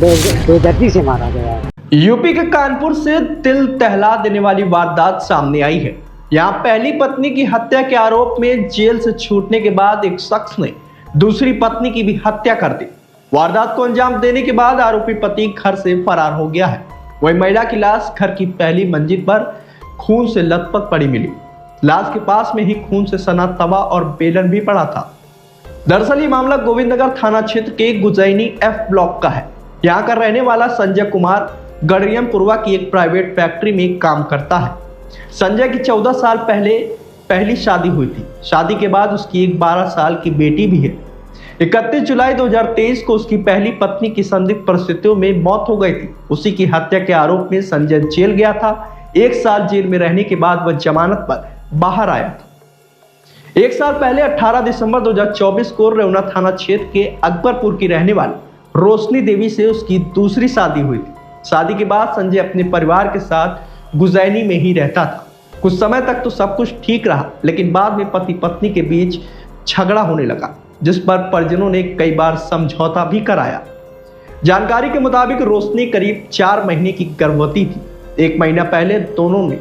बेदर्दी से मारा गया है। यूपी के कानपुर से दिल दहला देने वाली वारदात सामने आई है। यहाँ पहली पत्नी की हत्या के आरोप में जेल से छूटने के बाद एक शख्स ने दूसरी पत्नी की भी हत्या कर दी। वारदात को अंजाम देने के बाद आरोपी पति घर से फरार हो गया है। वही महिला की लाश घर की पहली मंजिल पर खून से लथपथ पड़ी मिली। लाश के पास में ही खून से सना तवा और बेलन भी पड़ा था। दरअसल ये मामला गोविंदनगर थाना क्षेत्र के गुजैनी एफ ब्लॉक का है। यहाँ का रहने वाला संजय कुमार गड़रियमपुरवा की एक प्राइवेट फैक्ट्री में काम करता है। संजय की 14 साल पहले पहली शादी हुई थी। शादी के बाद उसकी एक 12 साल की बेटी भी है। 31 जुलाई 2023 को उसकी पहली पत्नी की संदिग्ध परिस्थितियों में मौत हो गई थी। उसी की हत्या के आरोप में संजय जेल गया था। 1 साल जेल में रहने के बाद वह जमानत पर बाहर आया था। 1 साल पहले 18 दिसंबर 2024 को रेवना थाना क्षेत्र के अकबरपुर की रहने वाली रोशनी देवी से उसकी दूसरी शादी हुई थी। शादी के बाद संजय अपने परिवार के साथ गुजैनी में ही रहता था। कुछ समय तक तो सब कुछ ठीक रहा, लेकिन बाद में पति पत्नी के बीच झगड़ा होने लगा, जिस पर परिजनों ने कई बार समझौता भी कराया। जानकारी के मुताबिक रोशनी करीब 4 महीने की गर्भवती थी। 1 महीना पहले दोनों में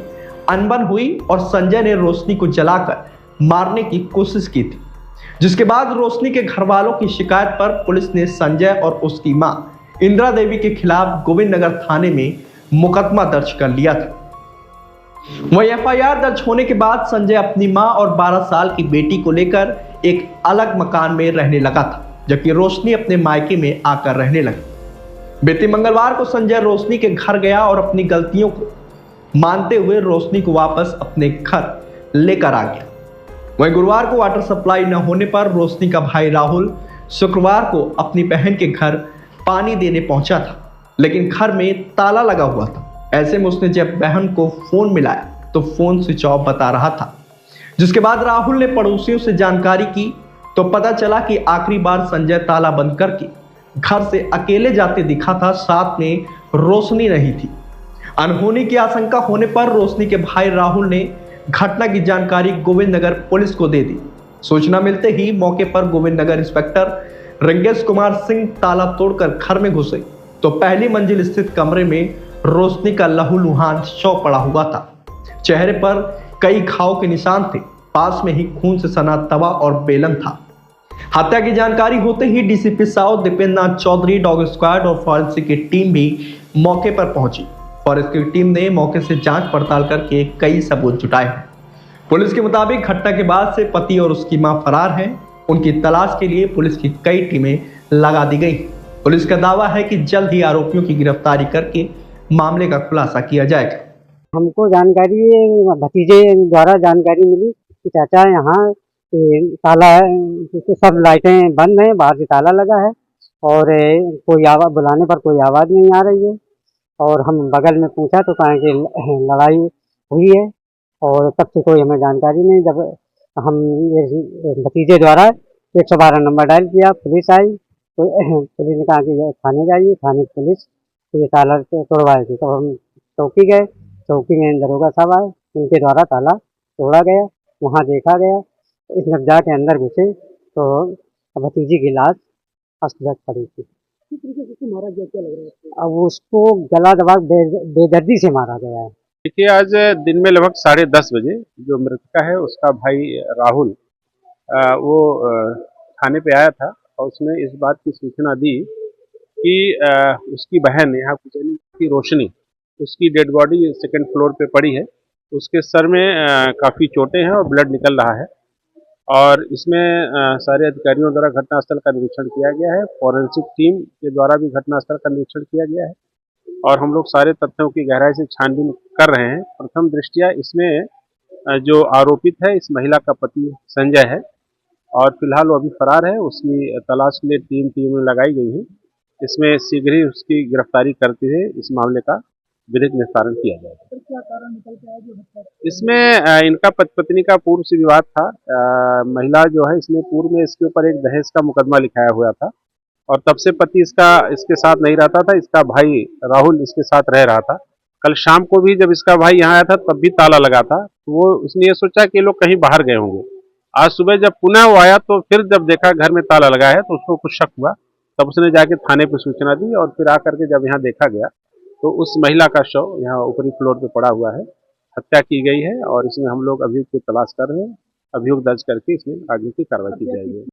अनबन हुई और संजय ने रोशनी को जलाकर मारने की कोशिश की थी, जिसके बाद रोशनी के घर वालों की शिकायत पर पुलिस ने संजय और उसकी मां इंदिरा देवी के खिलाफ गोविंदनगर थाने में मुकदमा दर्ज कर लिया था। वही एफआईआर दर्ज होने के बाद संजय अपनी मां और 12 साल की बेटी को लेकर एक अलग मकान में रहने लगा था, जबकि रोशनी अपने मायके में आकर रहने लगी। बीते मंगलवार को संजय रोशनी के घर गया और अपनी गलतियों को मानते हुए रोशनी को वापस अपने घर लेकर आ गया। वहीं गुरुवार को वाटर सप्लाई न होने पर रोशनी का भाई राहुल शुक्रवार को अपनी बहन के घर पानी देने पहुंचा था, लेकिन घर में ताला लगा हुआ था। ऐसे में उसने जब बहन को फोन मिलाया तो फोन स्विच ऑफ बता रहा था, जिसके बाद राहुल ने पड़ोसियों से जानकारी की तो पता चला कि आखिरी बार संजय ताला बंद करके घर से अकेले जाते दिखा था, साथ में रोशनी नहीं थी। अनहोनी की आशंका होने पर रोशनी के भाई राहुल ने घटना की जानकारी गोविंदनगर पुलिस को दे दी। सूचना मिलते ही मौके पर गोविंदनगर इंस्पेक्टर रंगेश कुमार सिंह ताला तोड़कर घर में घुसे तो पहली मंजिल स्थित कमरे में रोशनी का लहूलुहान शव पड़ा हुआ था। चेहरे पर कई घाव के निशान थे। पास में ही खून से सना तवा और बेलन था। हत्या की जानकारी होते ही डीसीपी साउथ दीपेंद्र नाथ चौधरी, डॉग स्क्वाड और फॉरेंसिक की टीम भी मौके पर पहुंची। फॉरेंसिक की टीम ने मौके से जांच पड़ताल करके कई सबूत जुटाए हैं। पुलिस के मुताबिक घटना के बाद से पति और उसकी मां फरार हैं। उनकी तलाश के लिए पुलिस की कई टीमें लगा दी गई। पुलिस का दावा है कि जल्द ही आरोपियों की गिरफ्तारी करके मामले का खुलासा किया जाएगा। हमको जानकारी भतीजे द्वारा जानकारी मिली कि चाचा यहाँ ताला है, तो सब लाइटें बंद हैं, बाहर से ताला लगा है और कोई आवाज़ बुलाने पर कोई आवाज़ नहीं आ रही है। और हम बगल में पूछा तो कहा कि लड़ाई हुई है और तब से कोई हमें जानकारी नहीं। जब हम भतीजे द्वारा 112 नंबर डायल किया, पुलिस आई तो पुलिस ने कहा कि थाने जाइए। थाने पुलिस ये ताला तोड़वाए थे। तो हम चौकी गए। चौकी में दरोगा साहब आए, उनके द्वारा ताला तोड़ा गया। वहाँ देखा गया, जब जाके अंदर घुसे तो भतीजी की लाश अस्त पड़ी थी। किस तरीके से मारा गया, क्या लग रहा है? अब उसको गला दबा बेदर्दी से मारा गया है। देखिए, आज दिन में लगभग 10:30 बजे जो मृतका है उसका भाई राहुल वो थाने पे आया था और उसने इस बात की सूचना दी कि उसकी बहन यहाँ कुचैनी की रोशनी, उसकी डेड बॉडी 2nd फ्लोर पे पड़ी है। उसके सर में काफ़ी चोटें हैं और ब्लड निकल रहा है और इसमें सारे अधिकारियों द्वारा घटनास्थल का निरीक्षण किया गया है। फॉरेंसिक टीम के द्वारा भी घटनास्थल का निरीक्षण किया गया है और हम लोग सारे तथ्यों की गहराई से छानबीन कर रहे हैं। प्रथम दृष्टया इसमें जो आरोपित है इस महिला का पति संजय है और फिलहाल वो अभी फरार है। उसकी तलाश के लिए टीमें लगाई गई हैं। इसमें शीघ्र ही उसकी गिरफ्तारी करते हुए इस मामले का विधिक निस्तारण किया जाएगा। क्या कारण निकल के आया जो हत्या? इसमें इनका पत्नी का पूर्व से विवाद था। महिला जो है इसने पूर्व में इसके ऊपर एक दहेज का मुकदमा लिखाया हुआ था और तब से पति इसके साथ नहीं रहता था। इसका भाई राहुल इसके साथ रह रहा था। कल शाम को भी जब इसका भाई यहाँ आया था तब भी ताला लगा था। तो वो उसने ये सोचा कि ये लोग कहीं बाहर गए होंगे। आज सुबह जब पुनः वो आया तो फिर जब देखा घर में ताला लगा है तो उसको कुछ शक हुआ। तब उसने जाके थाने पे सूचना दी और फिर आकर के जब यहाँ देखा गया तो उस महिला का शव यहाँ ऊपरी फ्लोर पे पड़ा हुआ है, हत्या की गई है और इसमें हम लोग अभियुक्त की तलाश कर रहे हैं। अभियोग दर्ज करके इसमें आगे की कार्रवाई की जाएगी।